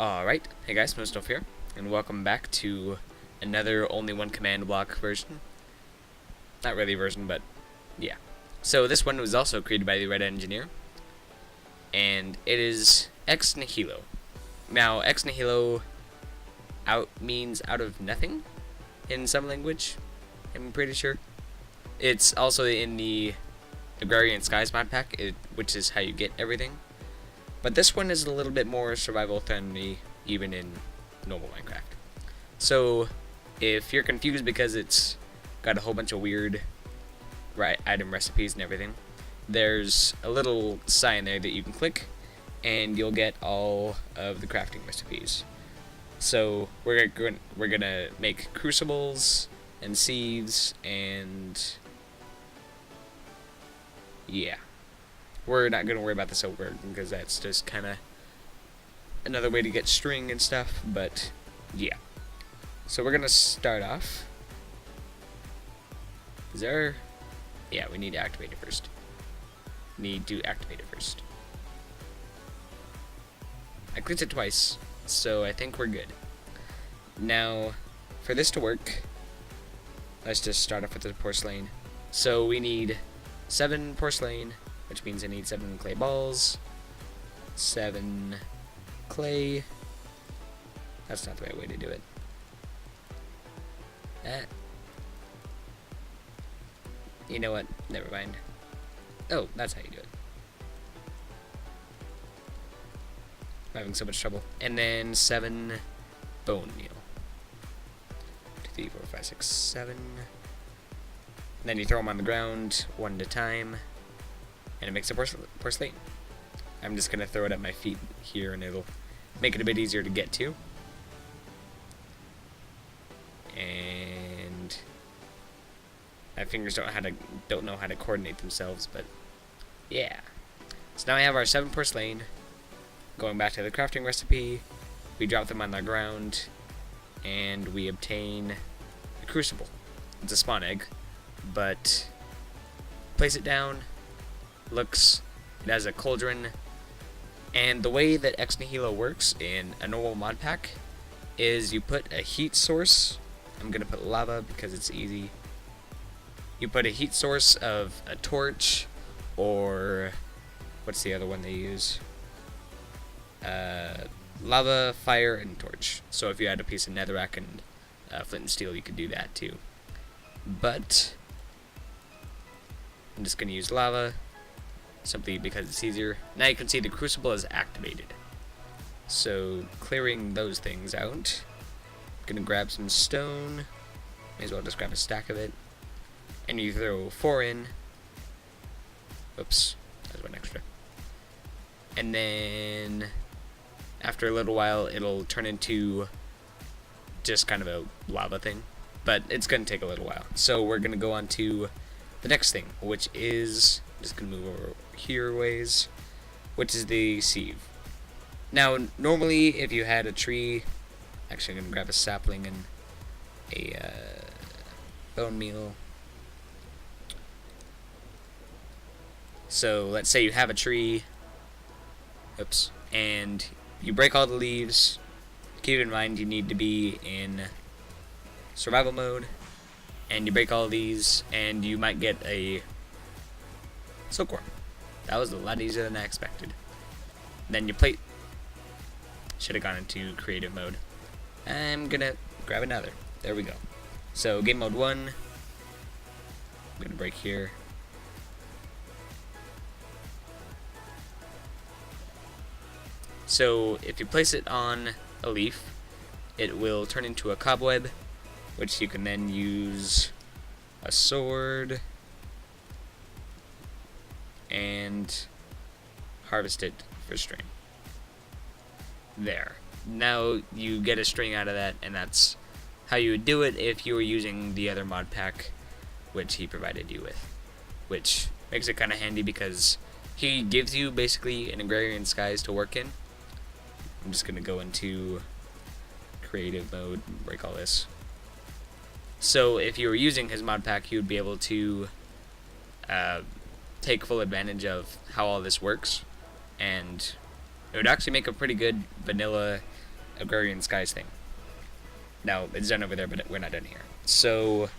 Alright, hey guys, Snowstuff here, and welcome back to another only one command block version. Not really version, but yeah. So this one was also created by TheRedEngineer, and it is Ex Nihilo. Now, Ex Nihilo means out of nothing in some language, I'm pretty sure. It's also in the Agrarian Skies mod pack, which is how you get everything. But this one is a little bit more survival friendly, even in normal Minecraft. So, if you're confused because it's got a whole bunch of weird item recipes and everything, there's a little sign there that you can click, and you'll get all of the crafting recipes. So, we're gonna make crucibles and seeds and yeah. We're not going to worry about the silver because that's just kind of another way to get string and stuff, but yeah. So we're going to start off. Yeah, we need to activate it first. I clicked it twice, so I think we're good. Now, for this to work, let's just start off with the porcelain. So we need 7 porcelain, which means I need 7 clay balls, 7 clay. That's not the right way to do it. You know what? Never mind. Oh, that's how you do it. I'm having so much trouble. And then 7 bone meal. 2, 3, 4, 5, 6, 7. And then you throw them on the ground one at a time. And it makes a porcelain. I'm just going to throw it at my feet here, and it'll make it a bit easier to get to. And my fingers don't know how to coordinate themselves, but yeah. So now I have our 7 porcelain. Going back to the crafting recipe, we drop them on the ground, and we obtain a crucible. It's a spawn egg, but place it down. It has a cauldron, and the way that Ex Nihilo works in a normal mod pack is you put a heat source. I'm gonna put lava because it's easy. You put a heat source of a torch, or what's the other one they use? Lava, fire, and torch. So if you had a piece of netherrack and flint and steel, you could do that too. But I'm just gonna use lava. Simply because it's easier. Now you can see the crucible is activated. So clearing those things out, I'm gonna grab some stone. May as well just grab a stack of it. And you throw 4 in. Oops, that's one extra. And then after a little while, it'll turn into just kind of a lava thing. But it's gonna take a little while. So we're gonna go on to the next thing, which is, I'm just gonna move over here ways, which is the sieve. Now, normally, if you had a tree, actually, I'm gonna grab a sapling and a bone meal. So let's say you have a tree, oops, and you break all the leaves. Keep in mind you need to be in survival mode, and you break all of these, and you might get a silkworm. That was a lot easier than I expected. Then you plate. Should have gone into creative mode. I'm gonna grab another. There we go. So game mode 1. I'm gonna break here. So if you place it on a leaf, it will turn into a cobweb, which you can then use a sword and harvest it for string. There. Now you get a string out of that, and that's how you would do it if you were using the other mod pack which he provided you with. Which makes it kind of handy because he gives you basically an Agrarian Skies to work in. I'm just going to go into creative mode and break all this. So if you were using his mod pack, you would be able to take full advantage of how all this works, and it would actually make a pretty good vanilla Agrarian Skies thing. Now, it's done over there, but we're not done here. So,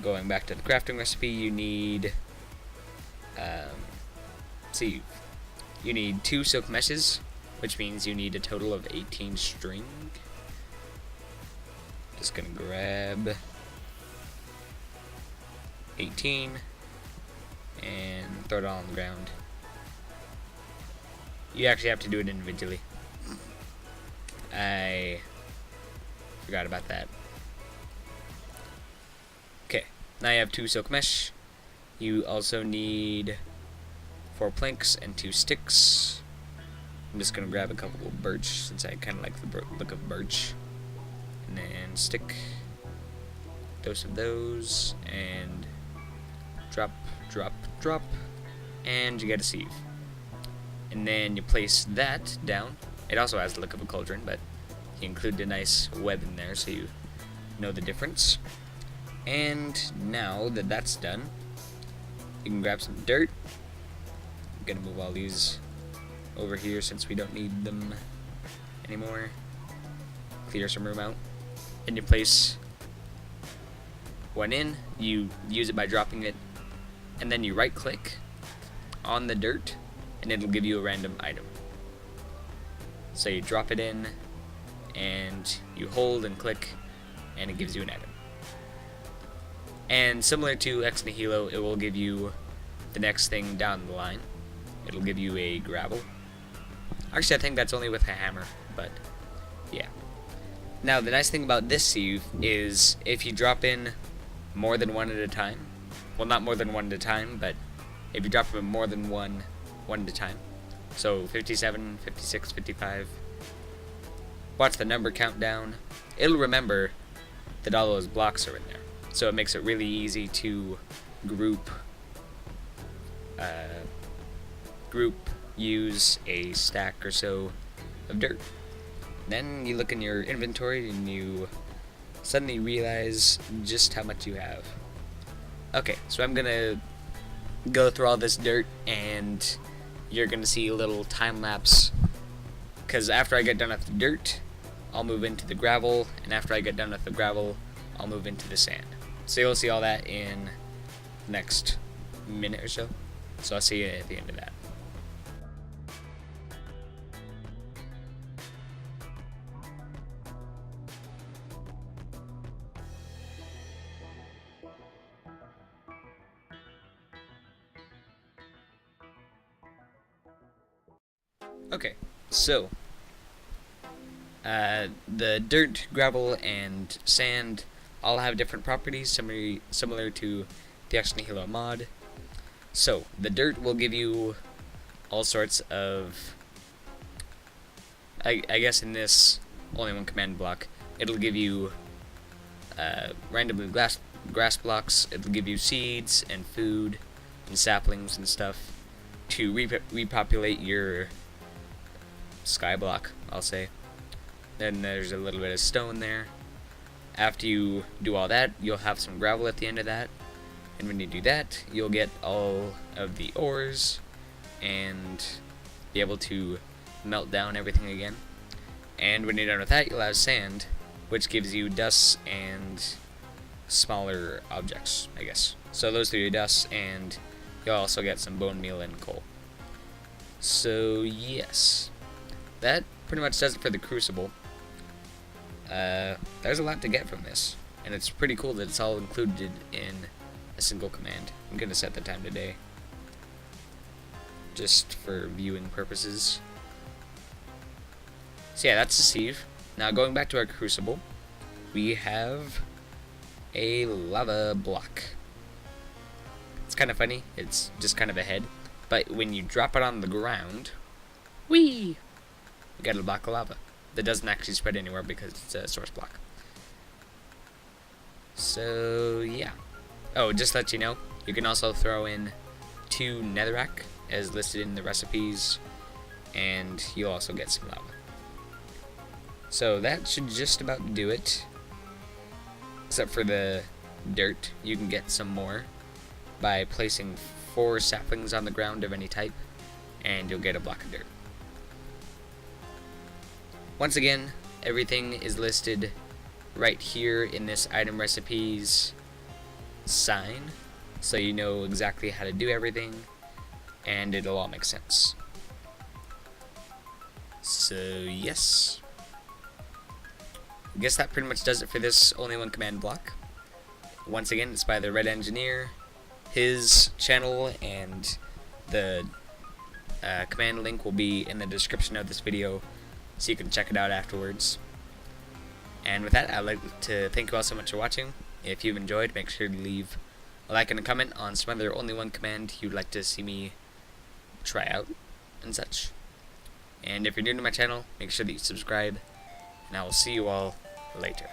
going back to the crafting recipe, you need, see, you need 2 silk meshes, which means you need a total of 18 string. Just gonna grab 18 and throw it all on the ground. You actually have to do it individually. I forgot about that. Okay, now you have 2 silk mesh. You also need 4 planks and 2 sticks. I'm just gonna grab a couple of birch since I kind of like the look of birch. And then stick dose of those and drop, drop, drop, and you get a sieve. And then you place that down. It also has the look of a cauldron, but you include a nice web in there so you know the difference. And now that that's done, you can grab some dirt. I'm gonna move all these over here since we don't need them anymore. Clear some room out. And you place one in, you use it by dropping it, and then you right click on the dirt and it'll give you a random item. So you drop it in and you hold and click and it gives you an item. And similar to Ex Nihilo, it will give you the next thing down the line. It'll give you a gravel. Actually, I think that's only with a hammer, but yeah. Now, the nice thing about this sieve is if you drop in more than one at a time, well, not more than one at a time, but if you drop in more than one at a time, so 57, 56, 55, watch the number count down, it'll remember that all those blocks are in there. So it makes it really easy to group use a stack or so of dirt. Then you look in your inventory and you suddenly realize just how much you have. Okay, so I'm gonna go through all this dirt and you're gonna see a little time lapse, because after I get done with the dirt, I'll move into the gravel, and after I get done with the gravel, I'll move into the sand. So you'll see all that in the next minute or so. So I'll see you at the end of that. Okay, so the dirt, gravel, and sand all have different properties similar to the Ex Nihilo mod. So the dirt will give you all sorts of, I guess in this only one command block, it'll give you randomly grass blocks. It'll give you seeds and food and saplings and stuff to repopulate your sky block, I'll say. Then there's a little bit of stone there. After you do all that, you'll have some gravel at the end of that. And when you do that, you'll get all of the ores and be able to melt down everything again. And when you're done with that, you'll have sand, which gives you dust and smaller objects, I guess. So those are your dusts, and you'll also get some bone meal and coal. So yes, that pretty much does it for the Crucible. There's a lot to get from this, and it's pretty cool that it's all included in a single command. I'm gonna set the time today, just for viewing purposes. So yeah, that's the sieve. Now going back to our Crucible, we have a lava block. It's kind of funny, it's just kind of a head, but when you drop it on the ground, whee! You get a block of lava that doesn't actually spread anywhere because it's a source block. So yeah. Oh, just to let you know, you can also throw in 2 netherrack as listed in the recipes, and you'll also get some lava. So that should just about do it, except for the dirt. You can get some more by placing 4 saplings on the ground of any type, and you'll get a block of dirt. Once again, everything is listed right here in this item recipes sign, so you know exactly how to do everything, and it'll all make sense. So yes, I guess that pretty much does it for this only one command block. Once again, it's by TheRedEngineer. His channel and the command link will be in the description of this video, so you can check it out afterwards. And with that, I'd like to thank you all so much for watching. If you've enjoyed, make sure to leave a like and a comment on some other only one command you'd like to see me try out and such. And if you're new to my channel, make sure that you subscribe, and I will see you all later.